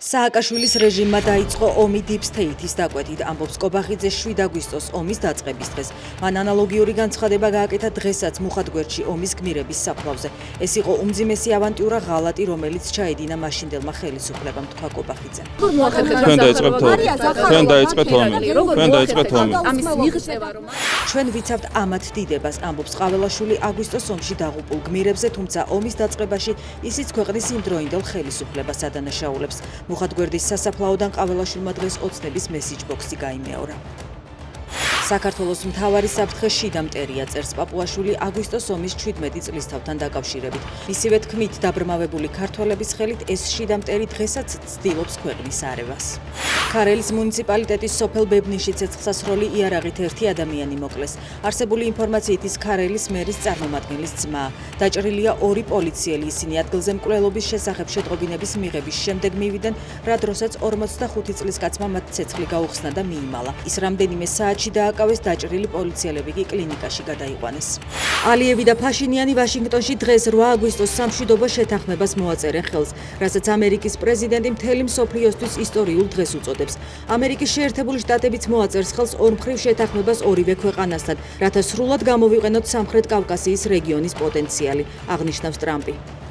სააკაშვილის რეჟიმმა დაიწყო ომი Deep State-ის დაკვეთით, ამბობს კობახიძე 7 აგვისტოს ომის დაწყების დღეს. მან ანალოგიური განცხადება გააკეთა დღესაც მუხათგვერდში ომის გმირების საფლავზე. ეს იყო უმძიმესი ავანტიურა ღალატი, რომელიც ჩაედინა მაშინდელმა ხელისუფლებამ, თქვა კობახიძე. ჩვენ ვიცავთ ამათ დიდებას, ამბობს ყაველაშვილი აგვისტოს ომში დაღუპულ გმირებზე, თუმცა ომის დაწყებაში ისიც ქვეყნის იმდროინდელ ხელისუფლებას ადანაშაულებს. მუხათგვერდის სასაფლაოდან ყაველაშვილმა დღეს ოცნების მესიჯ ბოქსი გაიმეორა. საქართველოს მთავარი საფრთხე შიდა მტერია, წერს პაპუაშვილი აგვისტოს ომის 17 წლისთავთან დაკავშირებით. მისივე თქმით, დაბრმავებული ქართველების ხელით ეს შიდა მტერი დღესაც ცდილობს ქვეყნის არევას. ქარელის მუნიციპალიტეტის სოფელ ბებნიში ცეცხლსასროლი იარაღით ერთი ადამიანი მოკლეს. არსებული ინფორმაციით ის ქარელის მერის წარმომადგენლის ძმაა. დაჭრილია 2 პოლიციელი, ისინი ადგილზე მკვლელობის შესახებ შეტყობინების მიღების შემდეგ მივიდნენ, რა დროსაც 45 წლის კაცმა მათ ცეცხლი გაუხსნა და მიიმალა. ის რამდენიმე საათში დააკავეს, დაჭრილი პოლიციელები კი კლინიკაში გადაიყვანეს. ალიევი და ფაშინიანი ვაშინგტონში დღეს 8 აგვისტოს სამშვიდობო შეთანხმებას მოაწერენ ხელს, რასაც ამერიკის პრეზიდენტი მთელი მსოფლიოსთვის ისტორიულ დღეს უწოდებს. ამერიკის შეერთებული შტატებიც მოაწერს ხელს ორმხრივ შეთანხმებას ორივე ქვეყანასთან, რათა სრულად გამოვიყენოთ სამხრეთ კავკასიის რეგიონის პოტენციალი, აღნიშნავს ტრამპი.